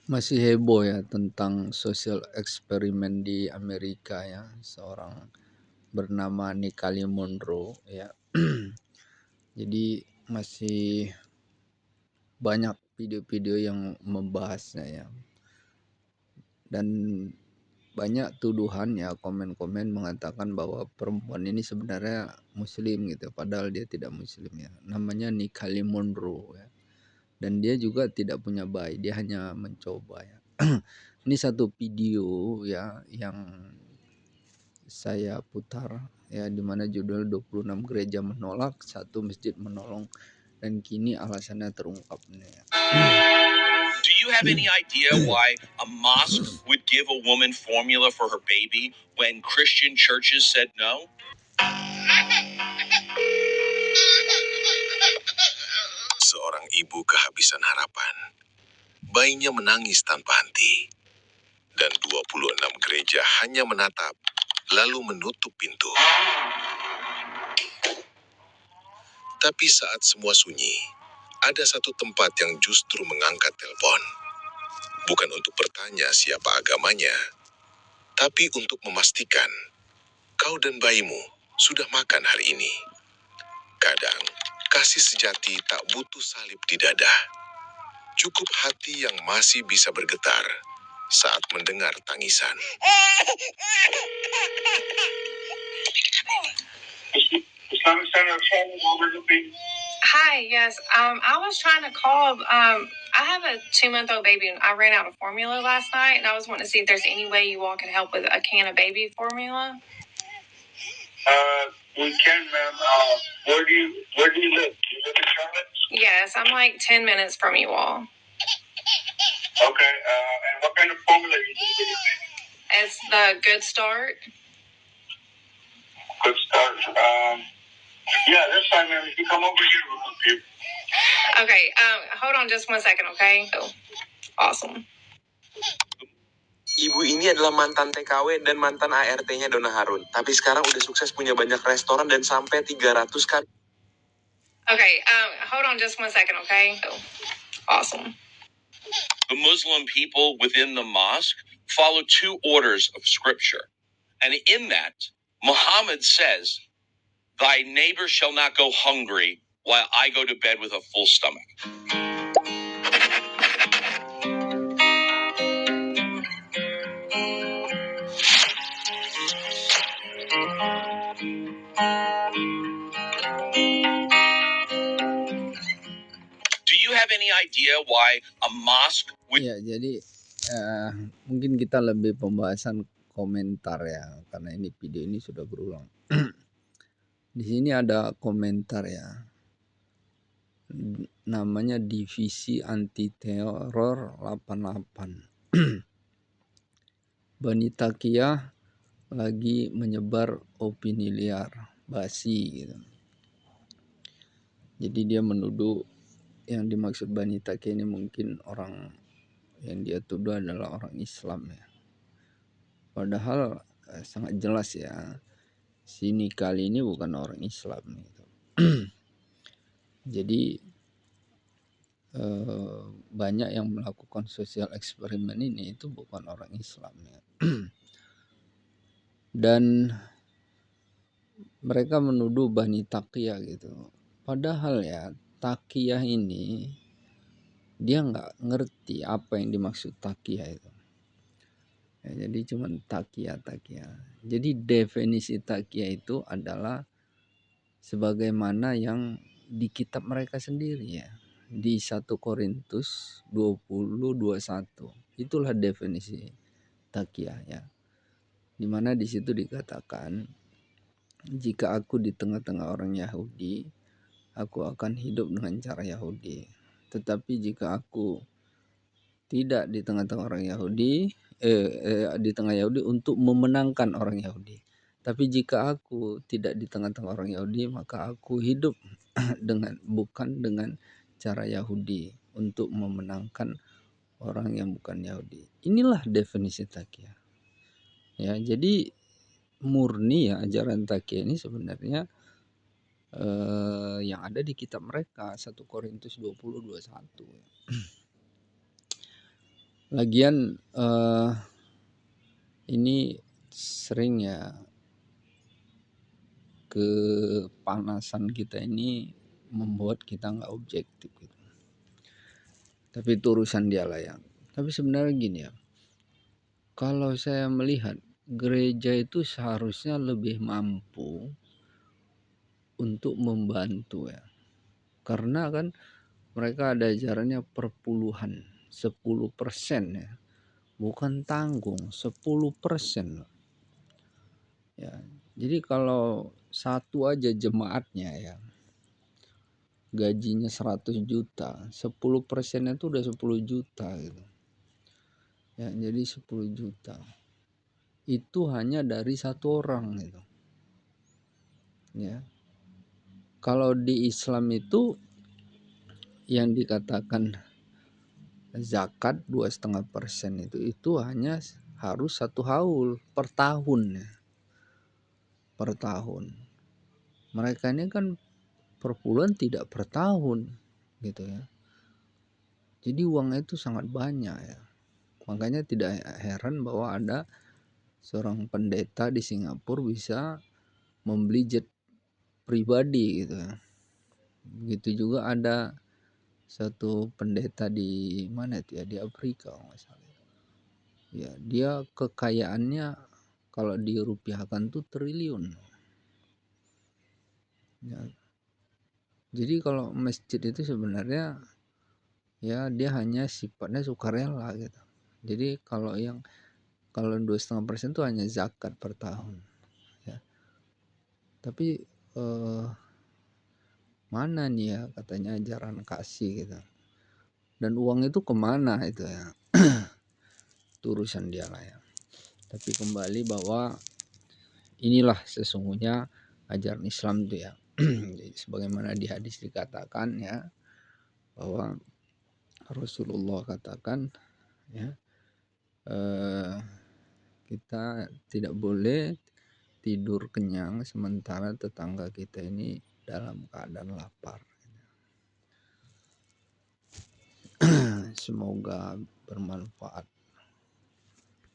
Masih heboh ya tentang sosial eksperimen di Amerika ya, seorang bernama Nikali Monroe ya. Jadi masih banyak video-video yang membahasnya ya. Dan banyak tuduhan ya, komen-komen mengatakan bahwa perempuan ini sebenarnya muslim gitu, padahal dia tidak muslim ya. Namanya Nikali Monroe ya. Dan dia juga tidak punya bayi, dia hanya mencoba ya. Ini satu video ya yang saya putar ya, di mana judul 26 gereja menolak, satu masjid menolong, dan kini alasannya terungkap nih ya. Do you have any idea why a mosque would give a woman formula for her baby when Christian churches said no? Seorang ibu kehabisan harapan. Bayinya menangis tanpa henti. Dan 26 gereja hanya menatap, lalu menutup pintu. Tapi saat semua sunyi, ada satu tempat yang justru mengangkat telepon. Bukan untuk bertanya siapa agamanya, tapi untuk memastikan kau dan bayimu sudah makan hari ini. Kadang, kasih sejati tak butuh salib di dada. Cukup hati yang masih bisa bergetar saat mendengar tangisan. Islamic Center of Training overlooking. Hi, yes. I was trying to call. I have a 2-month-old baby, and I ran out of formula last night, and I was wanting to see if there's any way you all can help with a can of baby formula. We can, ma'am. Where do you live? Do you live in Charlotte? Yes, I'm like 10 minutes from you all. Okay. And what kind of formula you need? It's the Good Start. Good Start. Yeah, that's fine, ma'am. If you come over here, we'll help you. Okay. Hold on just 1 second, okay? Oh, awesome. Ibu ini adalah mantan TKW dan mantan ART-nya Donna Harun. Tapi sekarang udah sukses punya banyak restoran dan sampai 300 kali. Okay, hold on just 1 second, okay? Oh, awesome. The Muslim people within the mosque follow 2 orders of scripture. And in that, Muhammad says, "Thy neighbor shall not go hungry while I go to bed with a full stomach." Do you have any idea why a mosque would... Ya, jadi mungkin kita lebih pembahasan komentar ya, karena ini video ini sudah berulang. Di sini ada komentar ya, namanya Divisi Anti Teror 88. Bani Takiyah lagi menyebar opini liar, basi gitu. Jadi dia menuduh yang dimaksud Bani Takiyah ini mungkin orang yang dia tuduh adalah orang Islam ya. Padahal sangat jelas ya, si Nikali ini bukan orang Islam gitu. Jadi banyak yang melakukan sosial eksperimen ini itu bukan orang Islam ya. Dan mereka menuduh Bani Takiyah gitu. Padahal ya, Takiyah ini dia nggak ngerti apa yang dimaksud Takiyah itu. Ya, jadi cuma Takiyah. Jadi definisi Takiyah itu adalah sebagaimana yang di kitab mereka sendiri ya. Di 1 Korintus 20:21. Itulah definisi Takiyah ya. Dimana di situ dikatakan, jika aku di tengah-tengah orang Yahudi, aku akan hidup dengan cara Yahudi. Tetapi jika aku tidak di tengah-tengah orang Yahudi, di tengah Yahudi untuk memenangkan orang Yahudi. Tapi jika aku tidak di tengah-tengah orang Yahudi, maka aku hidup bukan dengan cara Yahudi untuk memenangkan orang yang bukan Yahudi. Inilah definisi Takiyah. Ya, jadi murni ya ajaran Takiyah ini sebenarnya yang ada di kitab mereka 1 Korintus 20:21. Lagian ini sering ya, kepanasan kita ini membuat kita nggak objektif gitu. Tapi itu urusan dia lah ya. Tapi sebenarnya gini ya, kalau saya melihat gereja itu seharusnya lebih mampu untuk membantu ya. Karena kan mereka ada ajarannya perpuluhan 10% ya. Bukan tanggung 10% loh. Ya. Jadi kalau satu aja jemaatnya ya gajinya 100 juta, 10% itu udah 10 juta gitu. Ya, jadi 10 juta. Itu hanya dari satu orang gitu. Ya. Kalau di Islam itu yang dikatakan zakat 2,5% itu hanya harus 1 haul per tahun ya. Per tahun. Mereka ini kan perpuluhan tidak per tahun gitu ya. Jadi uangnya itu sangat banyak ya. Makanya tidak heran bahwa ada seorang pendeta di Singapura bisa membeli jet pribadi gitu ya. Begitu juga ada satu pendeta di mana itu ya, di Afrika kalau nggak salah. Ya, dia kekayaannya kalau dirupiahkan tuh triliun. Ya. Jadi kalau masjid itu sebenarnya ya dia hanya sifatnya sukarela gitu. Jadi kalau 2,5% itu hanya zakat per tahun. Ya. Tapi mana nih ya katanya ajaran kasih gitu. Dan uang itu kemana itu ya. Itu urusan dia lah ya. Tapi kembali bahwa inilah sesungguhnya ajaran Islam itu ya. Sebagaimana di hadis dikatakan ya, bahwa Rasulullah katakan ya, kita tidak boleh tidur kenyang sementara tetangga kita ini dalam keadaan lapar. Semoga bermanfaat.